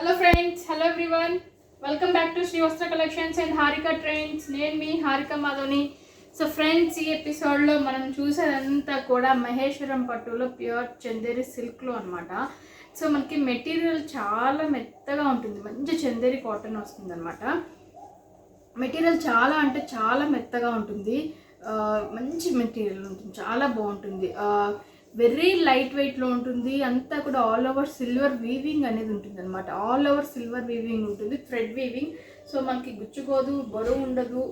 Hello friends, hello everyone, welcome back to Sri Vastra collections and Harika trends. నేను మీ హారిక మాధవ్ని. So friends, ఈ ఎపిసోడ్లో మనం చూసేదంతా కూడా మహేశ్వరం పట్టులో ప్యూర్ చందేరి సిల్క్లో అనమాట. సో మనకి మెటీరియల్ చాలా మెత్తగా ఉంటుంది, మంచి చందేరి కాటన్ వస్తుంది అనమాట. మెటీరియల్ చాలా అంటే చాలా మెత్తగా ఉంటుంది, మంచి మెటీరియల్ ఉంటుంది, చాలా బాగుంటుంది. వెరీ లైట్ వెయిట్లో ఉంటుంది, అంతా కూడా ఆల్ ఓవర్ సిల్వర్ వీవింగ్ అనేది ఉంటుంది అనమాట. ఆల్ ఓవర్ సిల్వర్ వీవింగ్ ఉంటుంది, థ్రెడ్ వీవింగ్. సో మనకి గుచ్చుకోదు, బరువు ఉండదు,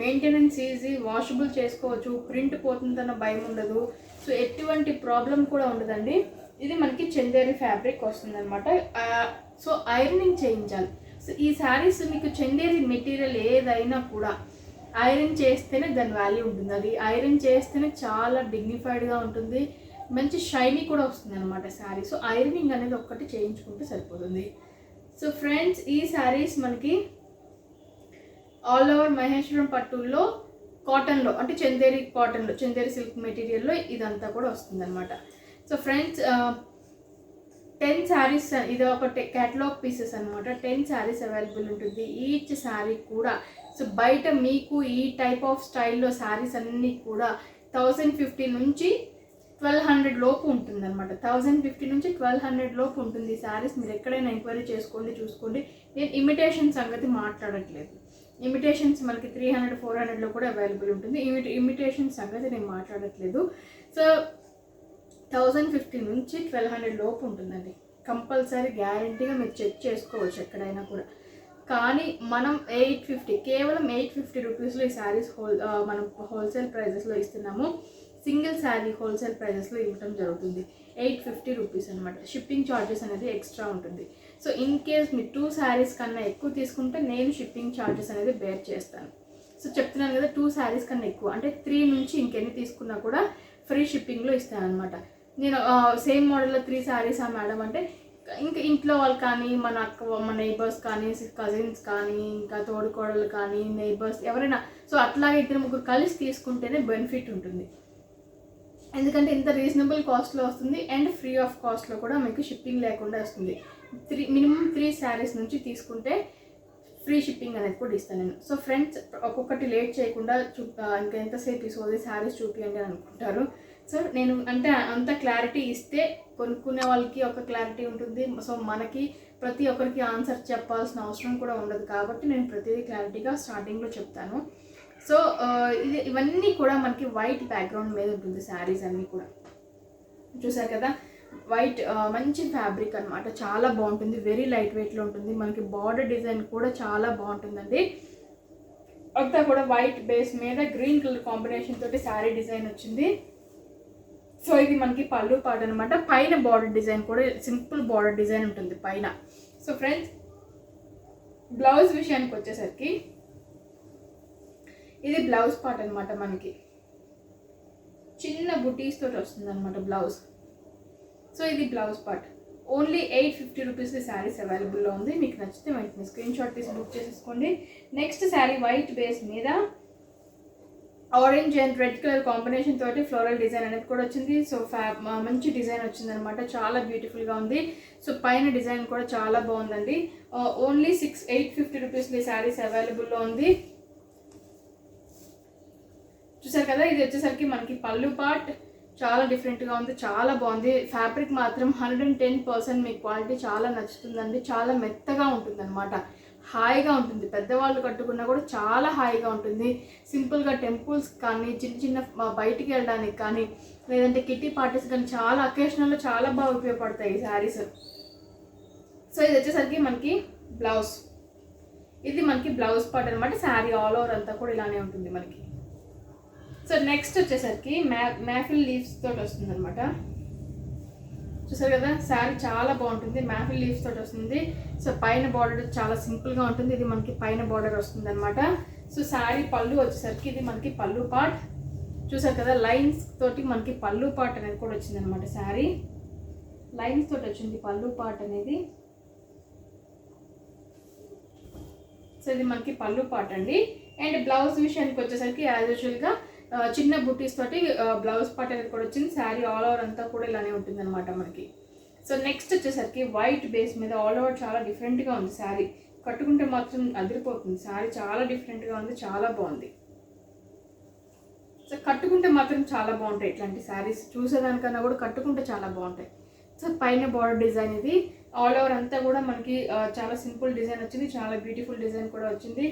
మెయింటెనెన్స్ ఈజీ, వాషబుల్ చేసుకోవచ్చు, ప్రింట్ పోతుందన్న భయం ఉండదు. సో ఎటువంటి ప్రాబ్లం కూడా ఉండదండి. ఇది మనకి చందేరి ఫ్యాబ్రిక్ వస్తుంది అనమాట. సో ఐరనింగ్ చేయించాలి. సో ఈ శారీస్ మీకు చందేరి మెటీరియల్ ఏదైనా కూడా ఐరన్ చేస్తేనే దాని వాల్యూ ఉంటుంది. అది ఐరన్ చేస్తేనే చాలా డిగ్నిఫైడ్గా ఉంటుంది, మంచి షైనీ కూడా వస్తుంది అనమాట శారీ. సో ఐరనింగ్ అనేది ఒక్కటి చేయించుకుంటే సరిపోతుంది. సో ఫ్రెండ్స్, ఈ శారీస్ మనకి ఆల్ ఓవర్ మహేశ్వరం పట్టుల్లో కాటన్లో, అంటే చందేరి కాటన్లో, చందేరి సిల్క్ మెటీరియల్లో ఇదంతా కూడా వస్తుంది అనమాట. సో ఫ్రెండ్స్, 10 శారీస్, ఇది ఒక క్యాటలాగ్ పీసెస్ అనమాట. 10 శారీస్ అవైలబుల్ ఉంటుంది, ఈచ్ శారీ కూడా. సో బయట మీకు ఈ టైప్ ఆఫ్ స్టైల్లో శారీస్ అన్నీ కూడా 1050 నుంచి 1200 లోపు ఉంటుంది అనమాట. 1050 నుంచి 1200 లోపు ఉంటుంది ఈ శారీస్. మీరు ఎక్కడైనా ఎంక్వైరీ చేసుకోండి, చూసుకోండి. నేను ఇమిటేషన్ సంగతి మాట్లాడట్లేదు. ఇమిటేషన్స్ మనకి 300, 400లో కూడా అవైలబుల్ ఉంటుంది. ఇమిటేషన్ సంగతి నేను మాట్లాడట్లేదు. సో 1050 నుంచి 1200 లోపు ఉంటుందండి, కంపల్సరీ గ్యారంటీగా మీరు చెక్ చేసుకోవచ్చు ఎక్కడైనా కూడా. కానీ మనం 850, కేవలం 850 రూపీస్లో ఈ శారీస్ మనం హోల్సేల్ ప్రైజెస్లో ఇస్తున్నాము. సింగిల్ శారీ హోల్సేల్ ప్రైజెస్లో ఇవ్వడం జరుగుతుంది. 850 రూపీస్ అనమాట. షిప్పింగ్ ఛార్జెస్ అనేది ఎక్స్ట్రా ఉంటుంది. సో ఇన్ కేస్ మీరు 2 శారీస్ కన్నా ఎక్కువ తీసుకుంటే నేను షిప్పింగ్ ఛార్జెస్ అనేది బేర్ చేస్తాను. సో చెప్తున్నాను కదా, 2 శారీస్ కన్నా ఎక్కువ అంటే 3 నుంచి ఇంకెన్ని తీసుకున్నా కూడా ఫ్రీ షిప్పింగ్లో ఇస్తాను అనమాట. నేను సేమ్ మోడల్లో 3 శారీస్ మేడం అంటే ఇంకా ఇంట్లో వాళ్ళు కానీ, మన నైబర్స్ కానీ, కజిన్స్ కానీ, ఇంకా తోడుకోడలు కానీ, నైబర్స్ ఎవరైనా, సో అట్లాగే 2-3 కలిసి తీసుకుంటేనే బెనిఫిట్ ఉంటుంది. ఎందుకంటే ఇంత రీజనబుల్ కాస్ట్లో వస్తుంది అండ్ ఫ్రీ ఆఫ్ కాస్ట్లో కూడా మీకు షిప్పింగ్ లేకుండా వస్తుంది. మినిమం 3 శారీస్ నుంచి తీసుకుంటే ఫ్రీ షిప్పింగ్ అనేది కూడా ఇస్తాను నేను. సో ఫ్రెండ్స్, ఒక్కొక్కటి లేట్ చేయకుండా ఇంకా ఎంతసేపు తీసుకోవాలి శారీస్ చూపించండి అని అనుకుంటారు. సో నేను అంటే అంత క్లారిటీ ఇస్తే కొనుక్కునే వాళ్ళకి ఒక క్లారిటీ ఉంటుంది. సో మనకి ప్రతి ఒక్కరికి ఆన్సర్ చెప్పాల్సిన అవసరం కూడా ఉండదు, కాబట్టి నేను ప్రతిదీ క్లారిటీగా స్టార్టింగ్లో చెప్తాను. సో ఇవన్నీ కూడా మనకి వైట్ బ్యాక్గ్రౌండ్ మీద ఉంటుంది శారీస్ అన్నీ కూడా. చూసారు కదా, వైట్ మంచి ఫ్యాబ్రిక్ అనమాట, చాలా బాగుంటుంది, వెరీ లైట్ వెయిట్లో ఉంటుంది. మనకి బార్డర్ డిజైన్ కూడా చాలా బాగుంటుందండి. అంతా కూడా వైట్ బేస్ మీద గ్రీన్ కలర్ కాంబినేషన్ తోటి శారీ డిజైన్ వచ్చింది. సో ఇది మనకి పళ్ళు పాట అనమాట. పైన బార్డర్ డిజైన్ కూడా సింపుల్ బార్డర్ డిజైన్ ఉంటుంది పైన. సో ఫ్రెండ్స్, బ్లౌజ్ విషయానికి వచ్చేసరికి ఇది బ్లౌజ్ పార్ట్ అనమాట. మనకి చిన్న బుటీస్ తోటి వస్తుంది అనమాట బ్లౌజ్. సో ఇది blouse part. Only 850 rupees saris అవైలబుల్లో ఉంది. మీకు నచ్చితే వెంటనే స్క్రీన్ షాట్ తీసి బుక్ చేసేసుకోండి. నెక్స్ట్ శారీ వైట్ బేస్ మీద orange and red colour combination తోటి ఫ్లోరల్ డిజైన్ అనేది కూడా వచ్చింది. సో మంచి డిజైన్ వచ్చింది అనమాట, చాలా బ్యూటిఫుల్గా ఉంది. సో పైన డిజైన్ కూడా చాలా బాగుందండి. ఓన్లీ 850 రూపీస్ శారీస్ అవైలబుల్లో ఉంది. చూసారు కదా, ఇది వచ్చేసరికి మనకి పళ్ళు పార్ట్ చాలా డిఫరెంట్గా ఉంది, చాలా బాగుంది. ఫ్యాబ్రిక్ మాత్రం 110% మీకు క్వాలిటీ చాలా నచ్చుతుందండి. చాలా మెత్తగా ఉంటుంది అనమాట, హాయిగా ఉంటుంది. పెద్దవాళ్ళు కట్టుకున్నా కూడా చాలా హాయిగా ఉంటుంది. సింపుల్గా టెంపుల్స్ కానీ, చిన్న బయటికి వెళ్ళడానికి కానీ, లేదంటే కిట్టి పార్టీస్ కానీ చాలా అకేషనల్లో చాలా బాగా ఉపయోగపడతాయి ఈ శారీస్. సో ఇది వచ్చేసరికి మనకి బ్లౌజ్. ఇది మనకి బ్లౌజ్ పార్ట్ అనమాట. శారీ ఆల్ ఓవర్ అంతా కూడా ఇలానే ఉంటుంది మనకి. సో నెక్స్ట్ వచ్చేసరికి మ్యాఫిల్ లీవ్స్ తోటి వస్తుంది అనమాట. చూసారు కదా, శారీ చాలా బాగుంటుంది, మ్యాఫిల్ లీవ్స్ తోటి వస్తుంది. సో పైన బార్డర్ చాలా సింపుల్గా ఉంటుంది. ఇది మనకి పైన బార్డర్ వస్తుంది అనమాట. సో శారీ పళ్ళు వచ్చేసరికి ఇది మనకి పళ్ళు పార్ట్. చూసారు కదా, లైన్స్ తోటి మనకి పళ్ళు పార్ట్ అనేది కూడా వచ్చింది అనమాట. శారీ లైన్స్ తోటి వచ్చింది పళ్ళు పార్ట్ అనేది. సో ఇది మనకి పళ్ళు పార్ట్ అండి. అండ్ బ్లౌజ్ విషయానికి వచ్చేసరికి యాజ్ యూజువల్గా చిన్న బుటీస్ తోటి బ్లౌజ్ పార్ట్ అనేది కూడా వచ్చింది. శారీ ఆల్ ఓవర్ అంతా కూడా ఇలానే ఉంటుంది అనమాట మనకి. సో నెక్స్ట్ వచ్చేసరికి వైట్ బేస్ మీద ఆల్ ఓవర్ చాలా డిఫరెంట్గా ఉంది శారీ. కట్టుకుంటే మాత్రం అదిరిపోతుంది. శారీ చాలా డిఫరెంట్గా ఉంది, చాలా బాగుంది. సో కట్టుకుంటే మాత్రం చాలా బాగుంటాయి ఇట్లాంటి శారీస్. చూసేదానికన్నా కూడా కట్టుకుంటే చాలా బాగుంటాయి. సో పైన బార్డర్ డిజైన్ ఇది ఆల్ ఓవర్ అంతా కూడా మనకి చాలా సింపుల్ డిజైన్ వచ్చింది, చాలా బ్యూటిఫుల్ డిజైన్ కూడా వచ్చింది.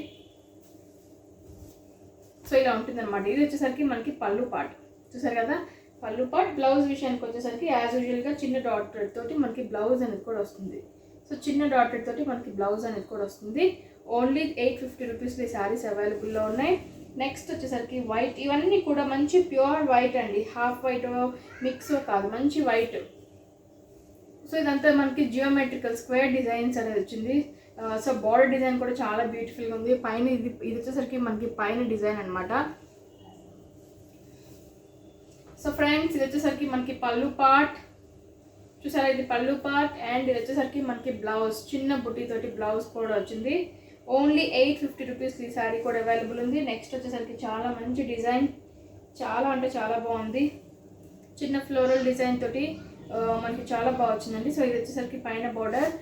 సో ఇలా ఉంటుంది అనమాట. ఇది వచ్చేసరికి మనకి పళ్ళు పార్ట్ చూసారు కదా. పళ్ళు పార్ట్. బ్లౌజ్ విషయానికి వచ్చేసరికి యాజ్ యూజువల్గా చిన్న డాటెడ్ తోటి మనకి బ్లౌజ్ అనేది కూడా వస్తుంది. సో చిన్న డాటెడ్ తోటి మనకి బ్లౌజ్ అనేది కూడా వస్తుంది. ఓన్లీ 850 రూపీస్లో ఈ శారీస్ అవైలబుల్లో ఉన్నాయి. నెక్స్ట్ వచ్చేసరికి వైట్. ఇవన్నీ కూడా మంచి ప్యూర్ వైట్ అండి, హాఫ్ వైట్ మిక్స్ కాదు, మంచి వైట్. సో ఇదంతా మనకి జియోమెట్రికల్ స్క్వేర్ డిజైన్స్ అనేది వచ్చింది. సో బార్డర్ డిజైన్ కూడా చాలా బ్యూటిఫుల్గా ఉంది. పైన ఇది వచ్చేసరికి మనకి పైన డిజైన్ అనమాట. సో ఫ్రెండ్స్ ఇది వచ్చేసరికి మనకి పళ్ళు పార్ట్ చూసారా, ఇది పళ్ళు పార్ట్. అండ్ ఇది వచ్చేసరికి మనకి బ్లౌజ్ చిన్న బుట్టి తోటి బ్లౌజ్ కూడా వచ్చింది. ఓన్లీ 850 రూపీస్ ఈ శారీ కూడా అవైలబుల్ ఉంది. నెక్స్ట్ వచ్చేసరికి చాలా మంచి డిజైన్, చాలా అంటే చాలా బాగుంది. చిన్న ఫ్లోరల్ డిజైన్ తోటి మనకి చాలా బాగా వచ్చిందండి. సో ఇది వచ్చేసరికి పైన బార్డర్,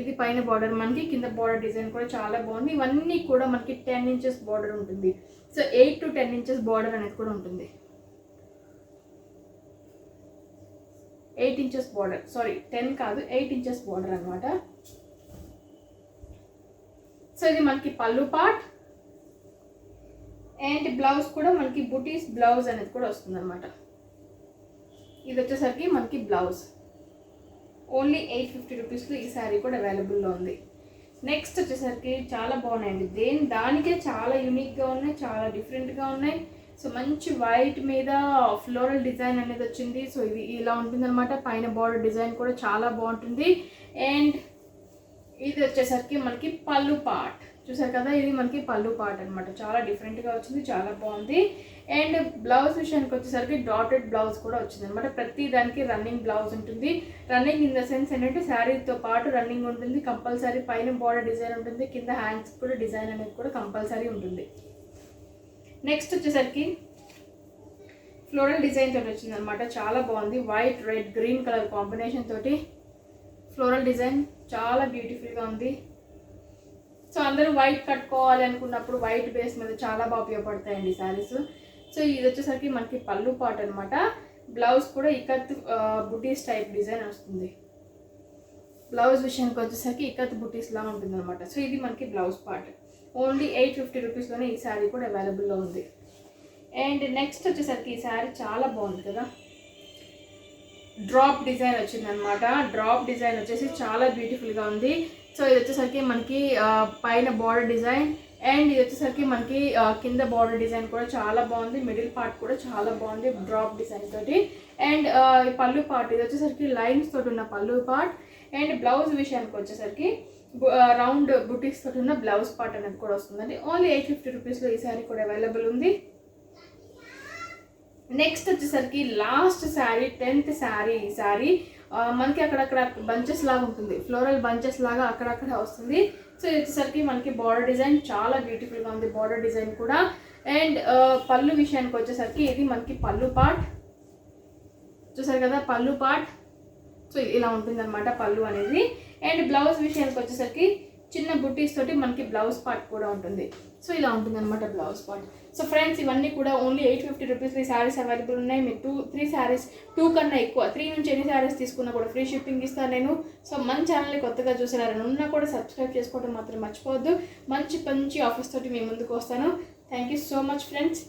ఇది పైన బార్డర్, మనకి కింద బార్డర్ డిజైన్ కూడా చాలా బాగుంది. ఇవన్నీ కూడా మనకి 10 ఇంచెస్ బార్డర్ ఉంటుంది. సో 8 to 10 ఇంచెస్ బార్డర్ అనేది కూడా ఉంటుంది. 8 ఇంచెస్ బార్డర్, సారీ 10 కాదు 8 ఇంచెస్ బార్డర్ అనమాట. సో ఇది మనకి పళ్ళు పార్ట్. అండ్ బ్లౌజ్ కూడా మనకి బుటీస్ బ్లౌజ్ అనేది కూడా వస్తుంది అనమాట. ఇది వచ్చేసరికి మనకి బ్లౌజ్. ఓన్లీ 850 రూపీస్లో ఈ శారీ కూడా అవైలబుల్లో ఉంది. నెక్స్ట్ వచ్చేసరికి చాలా బాగున్నాయండి. దానికే చాలా యూనిక్గా ఉన్నాయి, చాలా డిఫరెంట్గా ఉన్నాయి. సో మంచి వైట్ మీద ఫ్లోరల్ డిజైన్ అనేది వచ్చింది. సో ఇది ఇలా ఉంటుంది అనమాట. పైన బార్డర్ డిజైన్ కూడా చాలా బాగుంటుంది. అండ్ ఇది వచ్చేసరికి మనకి పళ్ళు పార్ట్ చూసారు కదా, ఇది మనకి పళ్ళు పార్ట్ అనమాట. చాలా డిఫరెంట్గా వచ్చింది, చాలా బాగుంది. అండ్ బ్లౌజ్ విషయానికి వచ్చేసరికి డాటెడ్ బ్లౌజ్ కూడా వచ్చింది అనమాట. ప్రతి దానికి రన్నింగ్ బ్లౌజ్ ఉంటుంది. రన్నింగ్ ఇన్ ద సెన్స్ ఏంటంటే శారీతో పాటు రన్నింగ్ ఉంటుంది కంపల్సరీ. పైన బార్డర్ డిజైన్ ఉంటుంది, కింద హ్యాండ్స్ కూడా డిజైన్ అనేది కూడా కంపల్సరీ ఉంటుంది. నెక్స్ట్ వచ్చేసరికి ఫ్లోరల్ డిజైన్ తోటి వచ్చింది అనమాట. చాలా బాగుంది. White red green colour combination తోటి ఫ్లోరల్ డిజైన్ చాలా బ్యూటిఫుల్గా ఉంది. సో అందరూ వైట్ కట్టుకోవాలి అనుకున్నప్పుడు వైట్ బేస్ మీద చాలా బాగా ఉపయోగపడతాయండి శారీస్. సో ఇది వచ్చేసరికి మనకి పళ్ళు పార్ట్ అనమాట. బ్లౌజ్ కూడా ఇకత్ బుటీస్ టైప్ డిజైన్ వస్తుంది. బ్లౌజ్ విషయానికి వచ్చేసరికి ఇకత్ బుటీస్ లా ఉంటుంది అనమాట. సో ఇది మనకి బ్లౌజ్ పార్ట్. ఓన్లీ 850 రూపీస్లోనే ఈ శారీ కూడా అవైలబుల్లో ఉంది. అండ్ నెక్స్ట్ వచ్చేసరికి ఈ శారీ చాలా బాగుంది కదా. డ్రాప్ డిజైన్ వచ్చిందనమాట. డ్రాప్ డిజైన్ వచ్చేసి చాలా బ్యూటిఫుల్గా ఉంది. సో ఇది వచ్చేసరికి మనకి పైన బార్డర్ డిజైన్ అండ్ ఇది వచ్చేసరికి మనకి కింద బార్డర్ డిజైన్ కూడా చాలా బాగుంది. మిడిల్ పార్ట్ కూడా చాలా బాగుంది డ్రాప్ డిజైన్ తోటి. అండ్ పళ్ళు పార్ట్ ఇది వచ్చేసరికి లైన్స్ తోటి ఉన్న పళ్ళు పార్ట్. అండ్ బ్లౌజ్ విషయానికి వచ్చేసరికి రౌండ్ బుటీస్ తోటి ఉన్న బ్లౌజ్ పార్ట్ అనేది కూడా వస్తుందండి. ఓన్లీ 850 రూపీస్లో ఈ శారీ కూడా అవైలబుల్ ఉంది. నెక్స్ట్ వచ్చేసరికి లాస్ట్ శారీ 10th శారీ. ఈ శారీ మనకి అక్కడక్కడ బంచెస్ లాగా ఉంటుంది, ఫ్లోరల్ బంచెస్ లాగా అక్కడక్కడ వస్తుంది. సో ఇది వచ్చేసరికి మనకి బార్డర్ డిజైన్ చాలా బ్యూటిఫుల్గా ఉంది, బార్డర్ డిజైన్ కూడా. అండ్ పళ్ళు విషయానికి వచ్చేసరికి ఇది మనకి పళ్ళు పార్ట్ చూసారు కదా, పళ్ళు పార్ట్. సో ఇలా ఉంటుంది అనమాట పళ్ళు అనేది. అండ్ బ్లౌజ్ విషయానికి వచ్చేసరికి చిన్న బుట్టీస్ తోటి మనకి బ్లౌజ్ పార్ట్ కూడా ఉంటుంది. సో ఇలా ఉంటుంది అనమాట బ్లౌజ్ పార్ట్. సో ఫ్రెండ్స్ ఇవన్నీ కూడా ఓన్లీ 850 రూపీస్ ఈ శారీస్ అవైలబుల్ ఉన్నాయి. మీకు 3 శారీస్ 2 కన్నా ఎక్కువ 3 నుంచి ఎన్ని శారీస్ తీసుకున్నా కూడా ఫ్రీ షిప్పింగ్ ఇస్తాను నేను. సో మన ఛానల్ని కొత్తగా చూసేవారని ఉన్నా కూడా సబ్స్క్రైబ్ చేసుకోవడం మాత్రం మర్చిపోవద్దు. మంచి మంచి ఆఫర్స్ తోటి మీ ముందుకు వస్తాను. Thank you so much friends.